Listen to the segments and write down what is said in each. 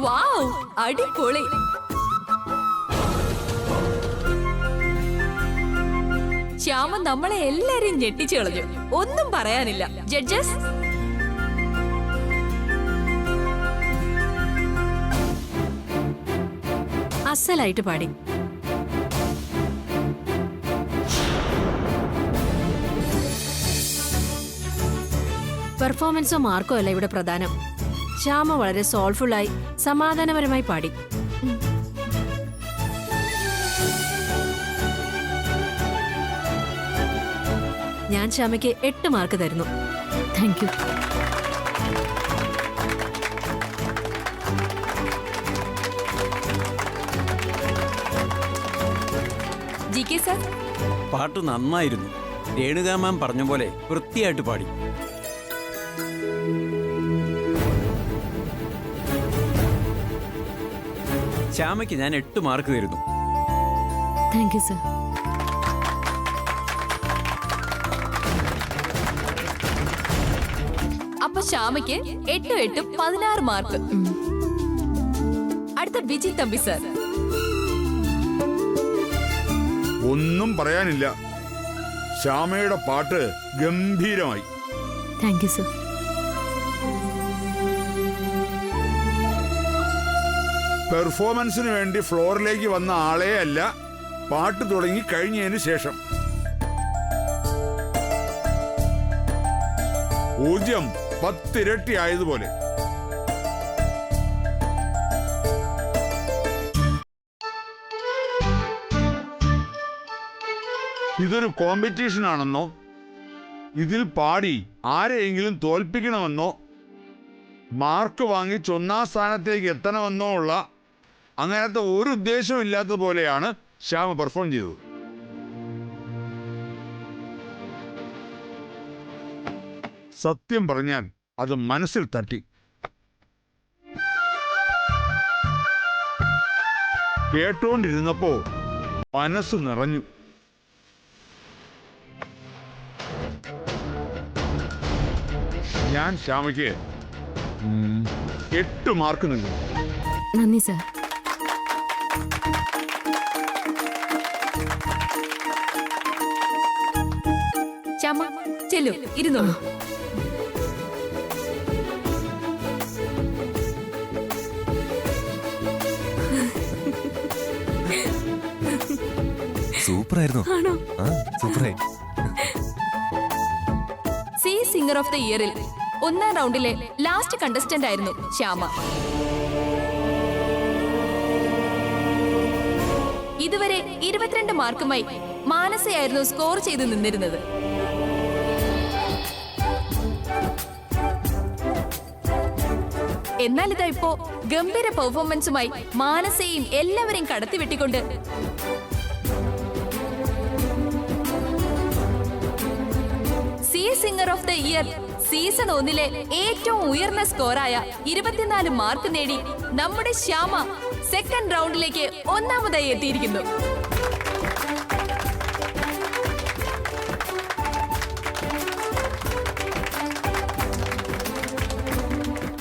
വാവ്, അടിപൊളി. ശ്യാമ നമ്മളെ എല്ലാരെയും ഞെട്ടിച്ചു കളഞ്ഞു. ഒന്നും പറയാനില്ല. ജഡ്ജസ്, അസലായിട്ട് പാടി. പെർഫോമൻസോ മാർക്കോ അല്ല ഇവിടെ പ്രധാനം. ശ്യാമ വളരെ സോൾഫുള്ളായി സമാധാനപരമായി പാടി. ഞാൻ ശ്യാമയ്ക്ക് 8 മാർക്ക് തരുന്നു. Thank you. G K sir, പാട്ട് നന്നായിരുന്നു. രേണുകാ മാം പറഞ്ഞ പോലെ വൃത്തിയായിട്ട് പാടി. ശ്യാമയ്ക്ക് ഞാൻ 8 മാർക്ക് തരുന്നു. Thank you sir. അപ്പൊ ശ്യാമയ്ക്ക് 8 8 16 മാർക്ക്. അടുത്ത ബിജി തമ്പി സർ. ഒന്നും പറയാനില്ല. ശ്യാമയുടെ പാട്ട് ഗംഭീരമായി. Thank you sir. പെർഫോമൻസിന് വേണ്ടി ഫ്ലോറിലേക്ക് വന്ന ആളെ അല്ല, പാട്ട് തുടങ്ങി കഴിഞ്ഞതിന് ശേഷം. ഊർജം 10 ഇരട്ടി ആയതുപോലെ. ഇതൊരു കോമ്പറ്റീഷൻ ആണെന്നോ ഇതിൽ പാടി ആരെയെങ്കിലും തോൽപ്പിക്കണമെന്നോ മാർക്ക് വാങ്ങിച്ച് 1ാം സ്ഥാനത്തേക്ക് എത്തണമെന്നോ ഉള്ള അങ്ങനത്തെ ഒരു ഉദ്ദേശവും ഇല്ലാത്തതുപോലെയാണ് ശ്യാമ പെർഫോം ചെയ്തത്. സത്യം പറഞ്ഞാൽ അത് മനസ്സിൽ തട്ടി. കേട്ടോണ്ടിരുന്നപ്പോ മനസ്സ് നിറഞ്ഞു. ഞാൻ ശ്യാമയ്ക്ക് 8 മാർക്ക് നൽകുന്നു. നന്ദി സർ. ശ്യാമ ചെല്ലു, ഇരുന്നോളൂ. സൂപ്പറായിരുന്നു. സൂപ്പറായി. സി സിംഗർ ഓഫ് ദ ഇയറിൽ 1ാം റൗണ്ടിലെ ലാസ്റ്റ് കണ്ടസ്റ്റന്റ് ആയിരുന്നു ശ്യാമ. ഇതുവരെ 22 മാർക്കുമായി മാനസയായിരുന്നു സ്കോർ ചെയ്ത് നിന്നിരുന്നത്. എന്നാൽ ഇതാ ഇപ്പോ ഗംഭീര പെർഫോമൻസുമായി മാനസയും എല്ലാവരെയും കടത്തിവെട്ടിക്കൊണ്ട് സി singer of the year season 1-ലെ ഏറ്റവും ഉയർന്ന സ്കോറായ 24 മാർക്ക് നേടി നമ്മുടെ ശ്യാമ സെക്കൻഡ് റൗണ്ടിലേക്ക് 1ാമതായി എത്തിയിരിക്കുന്നു.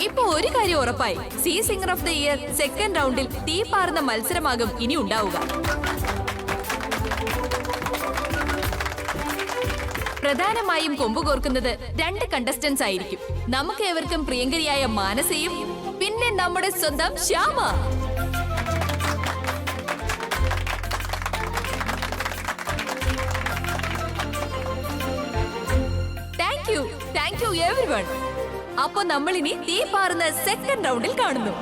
ഇപ്പൊ ഒരു കാര്യം ഉറപ്പായി, C singer of the year second റൗണ്ടിൽ തീ പാറുന്ന മത്സരമാകും ഇനി ഉണ്ടാവുക. പ്രധാനമായും കൊമ്പുകോർക്കുന്നത് 2 കണ്ടസ്റ്റൻസ് ആയിരിക്കും. നമുക്ക് ഏവർക്കും പ്രിയങ്കരിയായ മാനസയും പിന്നെ നമ്മുടെ സ്വന്തം ശ്യാമ. Thank you everyone. അപ്പൊ നമ്മൾ ഇനി തീ പാറുന്ന സെക്കൻഡ് റൗണ്ടിൽ കാണുന്നു.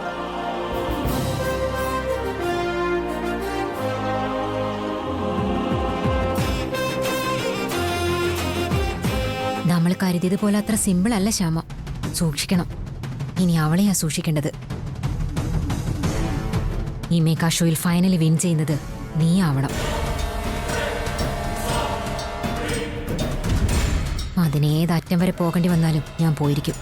നമ്മൾ കരുതിയതുപോലെ അത്ര സിമ്പിൾ അല്ല ശ്യാമ. സൂക്ഷിക്കണം. ഇനി അവളെയാ സൂക്ഷിക്കേണ്ടത്. ഈ മേക്കാ ഷോയിൽ ഫൈനലി വിൻ ചെയ്യുന്നത് നീ ആവണം. അതിനേതറ്റം വരെ പോകേണ്ടി വന്നാലും ഞാൻ പോയിരിക്കും.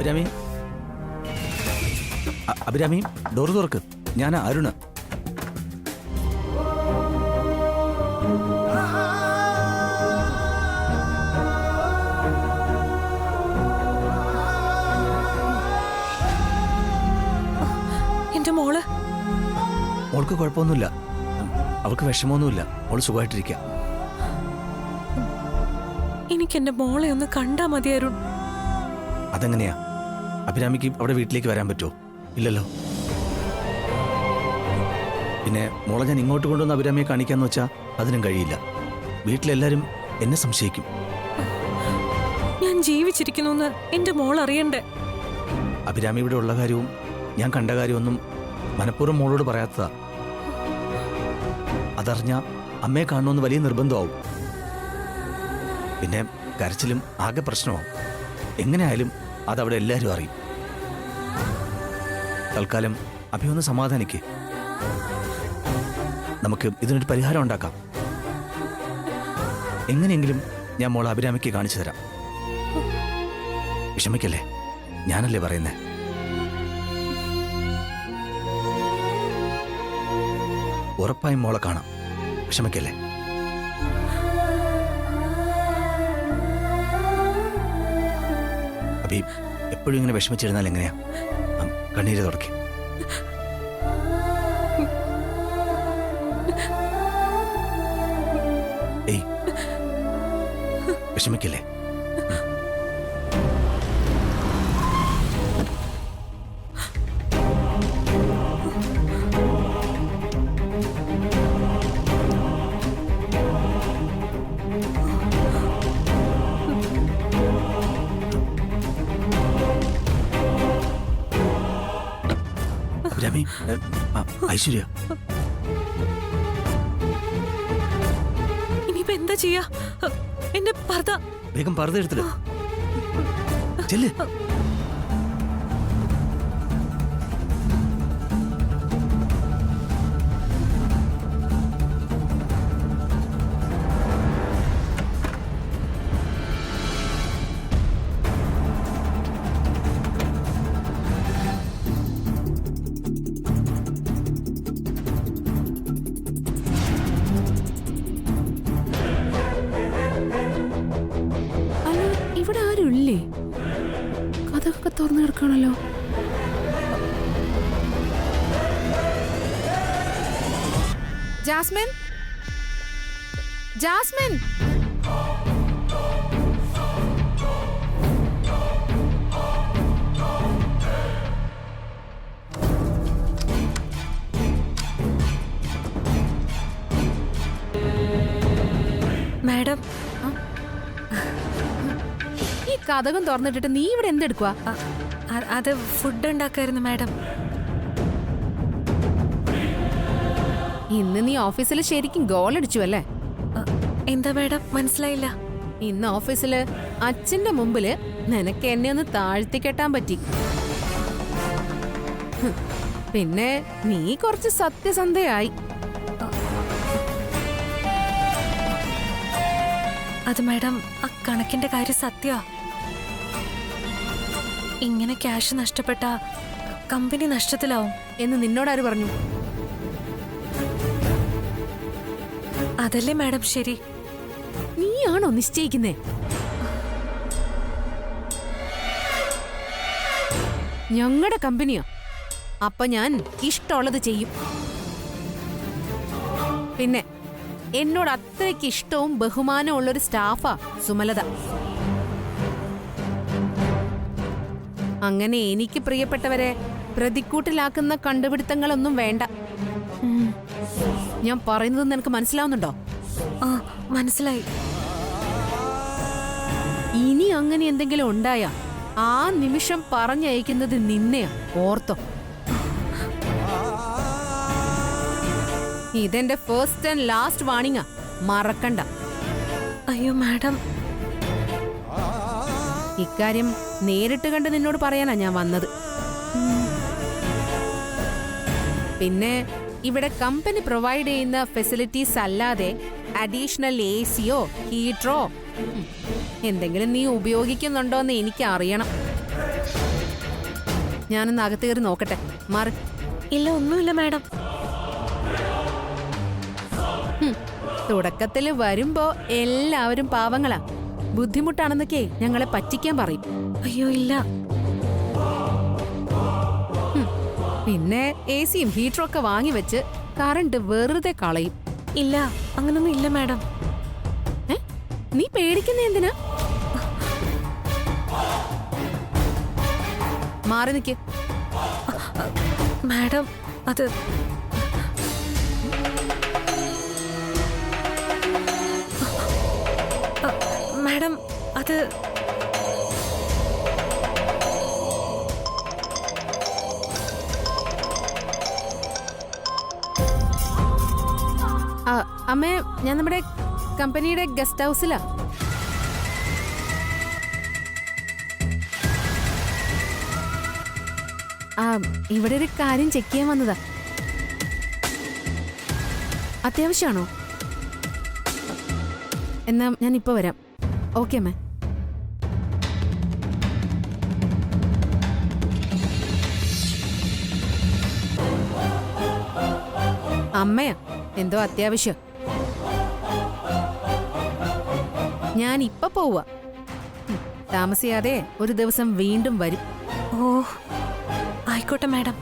അഭിരാമി അഭിരാമി ഡോർ തുറക്ക്. ഞാൻ അരുണ്. എന്റെ മോള് മോൾക്ക് കുഴപ്പമൊന്നുമില്ല. അവൾക്ക് വിഷമമൊന്നുമില്ല. മോള് സുഖമായിട്ടിരിക്കുക. എനിക്ക് എന്റെ മോളെ ഒന്ന് കണ്ടാ മതി അരുൺ. അതെങ്ങനെയാ? അഭിരാമിക്ക് അവിടെ വീട്ടിലേക്ക് വരാൻ പറ്റുമോ? ഇല്ലല്ലോ. പിന്നെ മോളെ ഞാൻ ഇങ്ങോട്ട് കൊണ്ടുവന്ന് അഭിരാമിയെ കാണിക്കാന്ന് വെച്ചാൽ അതിനും കഴിയില്ല. വീട്ടിലെല്ലാരും എന്നെ സംശയിക്കും. ഞാൻ ജീവിച്ചിരിക്കുന്നു എന്റെ മോൾ അറിയണ്ടേ? അഭിരാമി ഇവിടെ ഉള്ള കാര്യവും ഞാൻ കണ്ട കാര്യമൊന്നും മനഃപൂർവ്വം മോളോട് പറയാത്തതാ. അതറിഞ്ഞ അമ്മയെ കാണണമെന്ന് വലിയ നിർബന്ധമാവും. പിന്നെ കരച്ചിലും ആകെ പ്രശ്നമാവും. എങ്ങനെയായാലും അതവിടെ എല്ലാവരും അറിയും. തൽക്കാലം അഭിയൊന്ന് സമാധാനിക്ക്. നമുക്ക് ഇതിനൊരു പരിഹാരം ഉണ്ടാക്കാം. എങ്ങനെയെങ്കിലും ഞാൻ മോളെ അഭിരാമിക്ക് കാണിച്ചു തരാം. വിഷമിക്കല്ലേ, ഞാനല്ലേ പറയുന്നേ. ഉറപ്പായും മോളെ കാണാം. വിഷമിക്കല്ലേ. അഭി എപ്പോഴും ഇങ്ങനെ വിഷമിച്ചിരുന്നാൽ എങ്ങനെയാ? കണ്ണീര് തുടക്കി. ഏയ് വിഷമിക്കല്ലേ. അഭിരാമി, ഐശ്വര്യ, ഇനിയിപ്പോ എന്താ ചെയ്യാ? എന്റെ പർദ്ദ വേഗം പർദ്ദ എടുത്തിട്ട് ചെല്ല്. ഇവിടെ ആരും ഇല്ലേ? കഥകൊക്കെ തുറന്നു കിടക്കണല്ലോ. ജാസ്മിൻ, ജാസ്മിൻ, മാഡം, ഈ കഥകം തുറന്നിട്ടിട്ട് നീ ഇവിടെ എന്തെടുക്കുക? അത് ഫുഡ് ഉണ്ടാക്കായിരുന്നു മാഡം. ഇന്ന് നീ ഓഫീസിൽ ശരിക്കും ഗോൾ അടിച്ചു അല്ലേ? എന്താ മാഡം, മനസ്സിലായില്ല. ഇന്ന് ഓഫീസില് അച്ഛന്റെ മുമ്പില് നിനക്ക് എന്നെ ഒന്ന് താഴ്ത്തി കെട്ടാൻ പറ്റി. പിന്നെ നീ കുറച്ച് സത്യസന്ധയായി. അത് മാഡം, ആ കണക്കിന്റെ കാര്യം സത്യ. ഇങ്ങനെ ക്യാഷ് നഷ്ടപ്പെട്ട കമ്പനി നഷ്ടത്തിലാവും എന്ന് നിന്നോടാര് പറഞ്ഞു? അതല്ലേ മാഡം ശരി. നീയാണോ നിശ്ചയിക്കുന്നേ? ഞങ്ങളുടെ കമ്പനിയോ? അപ്പൊ ഞാൻ ഇഷ്ടമുള്ളത് ചെയ്യും. പിന്നെ എന്നോട് അത്രയ്ക്ക് ഇഷ്ടവും ബഹുമാനവും ഉള്ളൊരു സ്റ്റാഫാ സുമലത. അങ്ങനെ എനിക്ക് പ്രിയപ്പെട്ടവരെ പ്രതിക്കൂട്ടിലാക്കുന്ന കണ്ടുപിടുത്തങ്ങളൊന്നും വേണ്ട. ഞാൻ പറയുന്നത് നിനക്ക് മനസ്സിലാവുന്നുണ്ടോ? ആ, മനസ്സിലായി. ഇനി അങ്ങനെ എന്തെങ്കിലും ഉണ്ടായാ ആ നിമിഷം പറഞ്ഞയക്കുന്നത് നിന്നെയാ, ഓർത്തോ. ഇതെന്റെ ഫസ്റ്റ് ആൻഡ് ലാസ്റ്റ് വാണിംഗാ, മറക്കണ്ട. അയ്യോ മാഡം, ഇക്കാര്യം നേരിട്ട് കണ്ട് നിന്നോട് പറയാനാ ഞാൻ വന്നത്. പിന്നെ ഇവിടെ കമ്പനി പ്രൊവൈഡ് ചെയ്യുന്ന ഫെസിലിറ്റീസ് അല്ലാതെ അഡീഷണൽ AC-യോ ഹീറ്ററോ എന്തെങ്കിലും നീ ഉപയോഗിക്കുന്നുണ്ടോ എന്ന് എനിക്ക് അറിയണം. ഞാനൊന്ന് അകത്ത് കയറി നോക്കട്ടെ. മാറി. ഇല്ല, ഒന്നുമില്ല മാഡം. തുടക്കത്തില് വരുമ്പോ എല്ലാവരും പാവങ്ങളാ. ബുദ്ധിമുട്ടാണെന്നൊക്കെ ഞങ്ങളെ പറ്റിക്കാൻ പറയും. അയ്യോ ഇല്ല. പിന്നെ AC-യും ഹീറ്ററും ഒക്കെ വാങ്ങി വെച്ച് കറണ്ട് വെറുതെ കളയും. ഇല്ല, അങ്ങനൊന്നും ഇല്ല മാഡം. നീ പേടിക്കുന്ന എന്തിനാ? മാറി നിക്ക്. മാഡം അത് മാഡം അത് അമ്മേ, ഞാൻ നമ്മുടെ കമ്പനിയുടെ ഗസ്റ്റ് ഹൗസിലാ. ഇവിടെ ഒരു കാര്യം ചെക്ക് ചെയ്യാൻ വന്നതാ. അത്യാവശ്യമാണോ? എന്നാ ഞാൻ ഇപ്പൊ വരാം. ഓക്കെ അമ്മേ. അമ്മയാ, എന്തോ അത്യാവശ്യം. ഞാൻ ഇപ്പൊ പോവാ. താമസിയാതെ ഒരു ദിവസം വീണ്ടും വരും. ഓ ആയിക്കോട്ടെ മാഡം.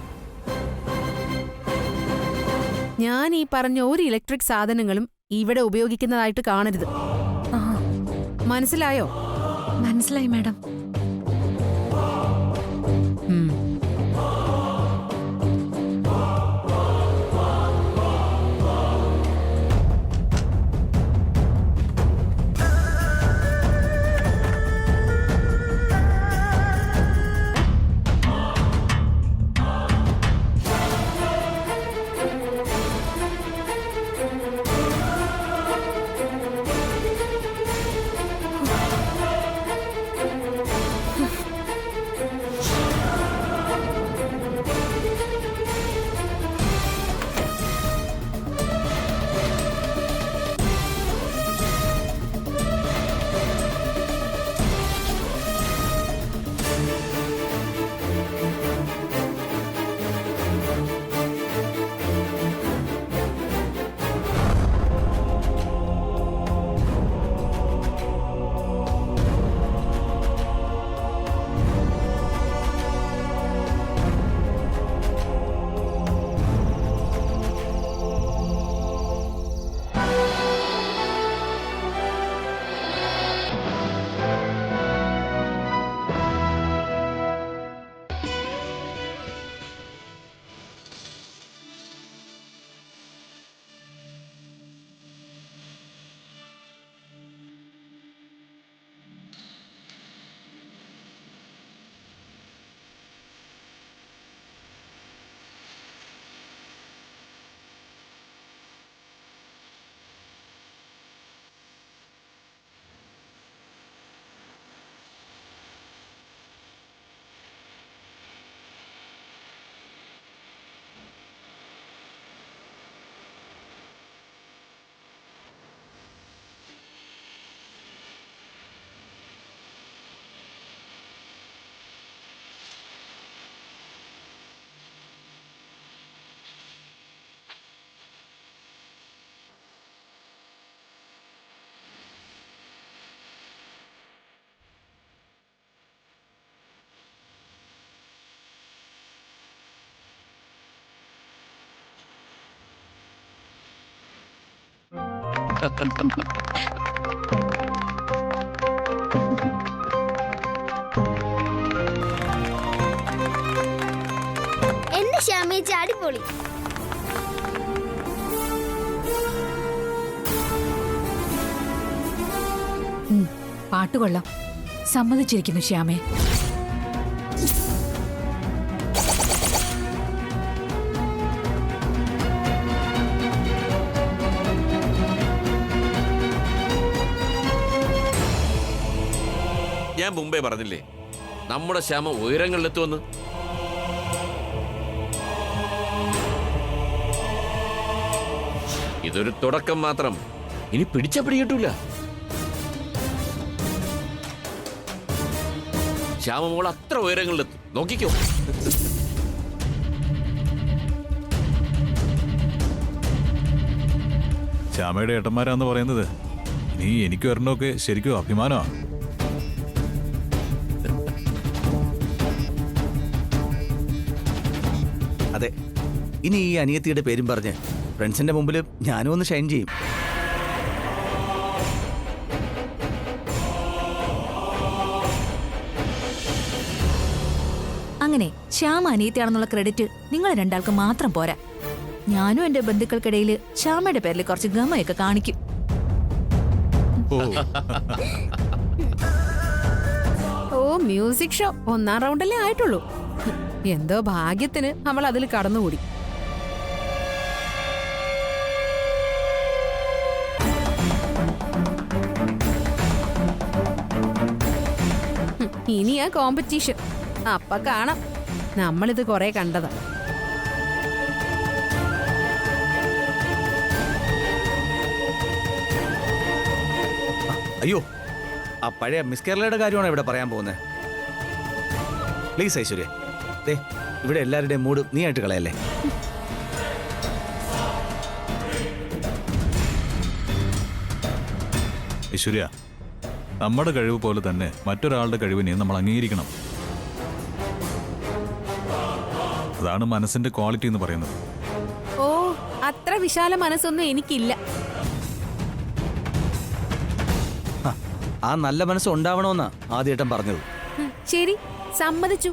ഞാൻ ഈ പറഞ്ഞ ഒരു ഇലക്ട്രിക് സാധനങ്ങളും ഇവിടെ ഉപയോഗിക്കുന്നതായിട്ട് കാണരുത്. മനസ്സിലായോ? മനസ്സിലായി മാഡം. എന്റെ ശ്യാമേച്ചി അടിപൊളി. പാട്ടുകൊള്ളാം, സമ്മതിച്ചിരിക്കുന്നു ശ്യാമേ. ഞാൻ മുമ്പേ പറഞ്ഞില്ലേ നമ്മുടെ ശ്യാമ ഉയരങ്ങളിലെത്തുമെന്ന്. ഇതൊരു തുടക്കം മാത്രം, ഇനി പിടിച്ച പിടികിട്ടൂല. ശ്യാമമോൾ അത്ര ഉയരങ്ങളിലെത്തും, നോക്കിക്കോ. ശ്യാമയുടെ ഏട്ടന്മാരാന്ന് പറയുന്നത് നീ എനിക്ക് വരണമൊക്കെ ശരിക്കും അഭിമാനമാണ്. അതെ, ഇനി ഈ അനിയത്തിയുടെ പേരും പറഞ്ഞ് ഫ്രണ്ട്സിന്റെ മുമ്പിൽ ഞാനും ഒന്ന് ഷൈൻ ചെയ്യും. അങ്ങനെ ശ്യാമ അനിയത്തിയാണെന്നുള്ള ക്രെഡിറ്റ് നിങ്ങൾ രണ്ടാൾക്ക് മാത്രം പോരാ. ഞാനും എന്റെ ബന്ധുക്കൾക്കിടയിൽ ശ്യാമയുടെ പേരിൽ കുറച്ച് ഗമയൊക്കെ കാണിക്കും. ഓ, മ്യൂസിക് ഷോ 1-ാം റൗണ്ടല്ലേ ആയിട്ടുള്ളൂ. എന്തോ ഭാഗ്യത്തിന് അവൾ അതിൽ കടന്നുകൂടി. ഇനിയാ കോമ്പറ്റീഷൻ. അപ്പ കാണാം. നമ്മളിത് കൊറേ കണ്ടതാ. അയ്യോ, ആ പഴയ മിസ് കേരളയുടെ കാര്യമാണ് ഇവിടെ പറയാൻ പോകുന്നത്. പ്ലീസ് ഐശ്വര്യ, ദേ ഇവിടെ എല്ലാവരുടെയും മൂഡ് നീ ആയിട്ട് കളയല്ലേ. ഐശ്വര്യ, നമ്മുടെ കഴിവ് പോലെ തന്നെ മറ്റൊരാളുടെ കഴിവിനെ നമ്മൾ അംഗീകരിക്കണം. അതാണ് മനസ്സിന്റെ ക്വാളിറ്റി എന്ന് പറയുന്നത്. ഓ, അത്ര വിശാല മനസ്സൊന്നും എനിക്കില്ല. ആ നല്ല മനസ്സ് ഉണ്ടാവണമെന്നാ ആദ്യേട്ടൻ പറഞ്ഞത്. ശരി, സമ്മതിച്ചു.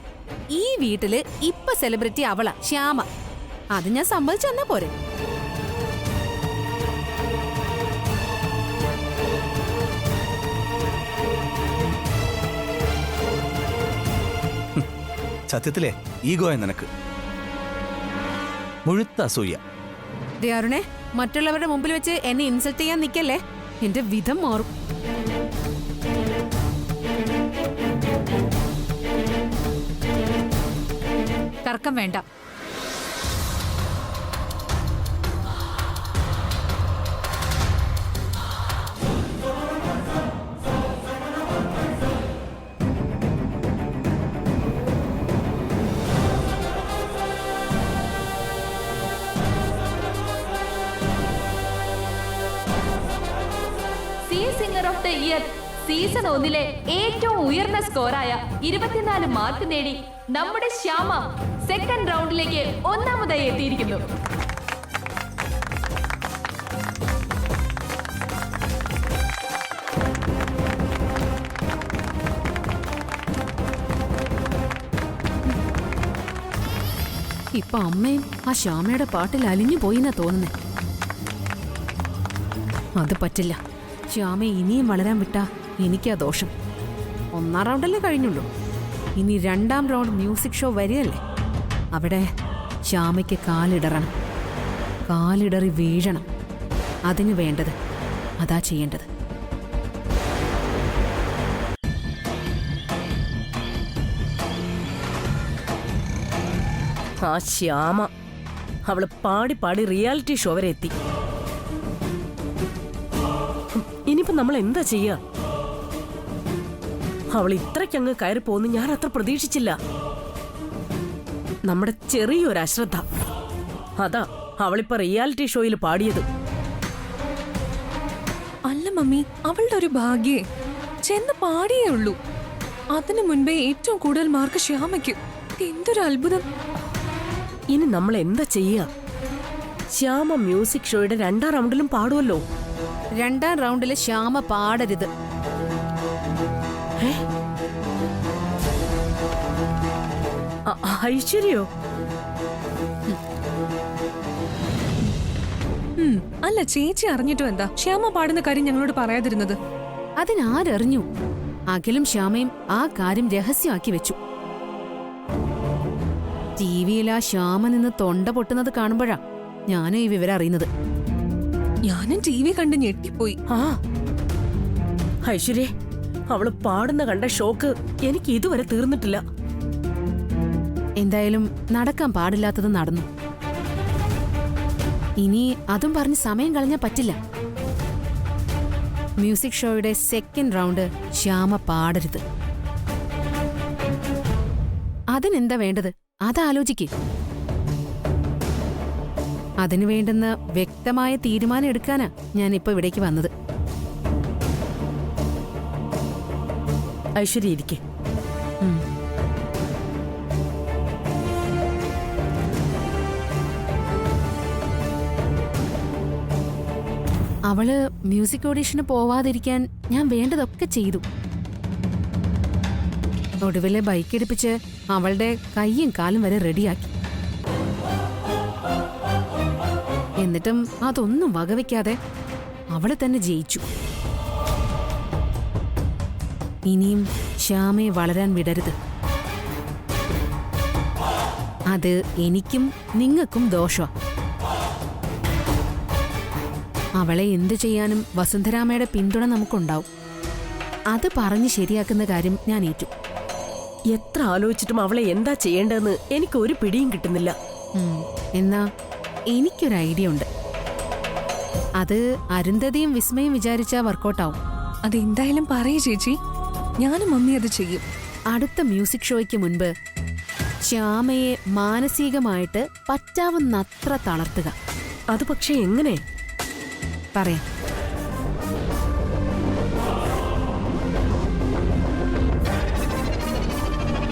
ഈ വീട്ടില് ഇപ്പൊ സെലിബ്രിറ്റി അവളാ, ശ്യാമ. അത് ഞാൻ സമ്മതിച്ചു തന്നാ പോരെ. സത്യത്തിലെ ഈഗോയ നിനക്ക്, മുഴുത്ത അസൂയ. അരുണേ, മറ്റുള്ളവരുടെ മുമ്പിൽ വെച്ച് എന്നെ ഇൻസൾട്ട് ചെയ്യാൻ നിൽക്കല്ലേ. എന്റെ വിധം മാറും. തർക്കം വേണ്ട. Singer of the year season 1-ലെ ഏറ്റവും ഉയർന്ന സ്കോറായ 24 മാർക്ക് നേടി നമ്മുടെ ശ്യാമ സെക്കൻഡ് റൗണ്ടിലേക്ക് 1-ാമതായി എത്തിയിരിക്കുന്നു. ഇപ്പൊ അമ്മയും ആ ശ്യാമയുടെ പാട്ടിൽ അലിഞ്ഞു പോയിന്നാ തോന്നുന്നേ. അത് പറ്റില്ല. ശ്യാമ ഇനിയും വളരാൻ വിട്ടാ എനിക്കാ ദോഷം. 1-ാം റൗണ്ടല്ലേ കഴിഞ്ഞുള്ളൂ. ഇനി 2-ാം റൗണ്ട് മ്യൂസിക് ഷോ വരികയല്ലേ. അവിടെ ശ്യാമയ്ക്ക് കാലിടറണം, കാലിടറി വീഴണം. അതിന് വേണ്ടത് അതാ ചെയ്യേണ്ടത്. ആ ശ്യാമ, അവള് പാടി പാടി റിയാലിറ്റി ഷോ വരെ എത്തി. ഇനിയിപ്പോ നമ്മൾ എന്താ ചെയ്യാ? അവൾ ഇത്രയ്ക്കങ്ങ് കയറി പോകുന്നു ഞാൻ അത്ര പ്രതീക്ഷിച്ചില്ല. നമ്മുടെ ചെറിയൊരു അശ്രദ്ധ, അതാ അവളിപ്പോ റിയാലിറ്റി ഷോയിൽ പാടിയത്. അല്ല മമ്മി, അവളുടെ ഒരു ഭാഗ്യേ ചെന്ന് പാടിയേ ഉള്ളൂ. അതിനു മുൻപേ ഏറ്റവും കൂടുതൽ മാർക്ക് ശ്യാമയ്ക്ക്. എന്തൊരു അത്ഭുതം! ഇനി നമ്മൾ എന്താ ചെയ്യാ? ശ്യാമ മ്യൂസിക് ഷോയുടെ 2-ാം റൗണ്ടിലും പാടുമല്ലോ. 2-ാം റൗണ്ടില് ശ്യാമ പാടരുത്. ഐശ്വര്യോ? അല്ല, ചേച്ചി അറിഞ്ഞിട്ടും എന്താ ശ്യാമ പാടുന്ന കാര്യം ഞങ്ങളോട് പറയാതിരുന്നത്? അതിനാരറിഞ്ഞു? അഖിലും ശ്യാമയും ആ കാര്യം രഹസ്യമാക്കി വെച്ചു. ടിവിയിൽ ആ ശ്യാമ നിന്ന് തൊണ്ട പൊട്ടുന്നത് കാണുമ്പോഴാ ഞാനും ഈ വിവരം അറിയുന്നത്. ഞാനും ടി വി കണ്ട് ഞെട്ടിപ്പോയി. ഐശ്വര്യ, അവള് പാടുന്ന കണ്ട ഷോക്ക് എനിക്ക് ഇതുവരെ തീർന്നിട്ടില്ല. എന്തായാലും നടക്കാൻ പാടില്ലാത്തത് നടന്നു. ഇനി അതും പറഞ്ഞ് സമയം കളഞ്ഞാ പറ്റില്ല. മ്യൂസിക് ഷോയുടെ 2nd റൗണ്ട് ശ്യാമ പാടരുത്. അതിനെന്താ വേണ്ടത് അതാലോചിക്ക്. അതിനു വേണ്ടുന്ന വ്യക്തമായ തീരുമാനം എടുക്കാനാ ഞാൻ ഇപ്പൊ ഇവിടേക്ക് വന്നത്. ഐശ്വര്യ ഇരിക്കെ. അവള് മ്യൂസിക് ഓഡീഷന് പോവാതിരിക്കാൻ ഞാൻ വേണ്ടതൊക്കെ ചെയ്തു. ഒടുവിലെ ബൈക്ക് എടുപ്പിച്ച് അവളുടെ കൈയും കാലും വരെ റെഡിയാക്കി. എന്നിട്ടും അതൊന്നും വകവയ്ക്കാതെ അവള് തന്നെ ജയിച്ചു. ഇനിയും ശ്യാമയെ വളരാൻ വിടരുത്. അത് എനിക്കും നിങ്ങൾക്കും ദോഷമാ. അവളെ എന്തു ചെയ്യാനും വസുന്ധരാമയുടെ പിന്തുണ നമുക്കുണ്ടാവും. അത് പറഞ്ഞ് ശരിയാക്കുന്ന കാര്യം ഞാൻ ഏറ്റു. എത്ര ആലോചിച്ചിട്ടും അവളെ എന്താ ചെയ്യേണ്ടതെന്ന് എനിക്ക് ഒരു പിടിയും കിട്ടുന്നില്ല. എന്നാ എനിക്കൊരു ഐഡിയ ഉണ്ട്. അത് അരുന്ധതിയും വിസ്മയും വിചാരിച്ചാ വർക്കൗട്ടാവും. അതെന്തായാലും പറയൂ ചേച്ചി, ഞാനും മമ്മി അത് ചെയ്യും. അടുത്ത മ്യൂസിക് ഷോയ്ക്ക് മുൻപ് ശ്യാമയെ മാനസികമായിട്ട് പറ്റാവുന്നത്ര തളർത്തുക. അത് പക്ഷെ എങ്ങനെ? പറയാം.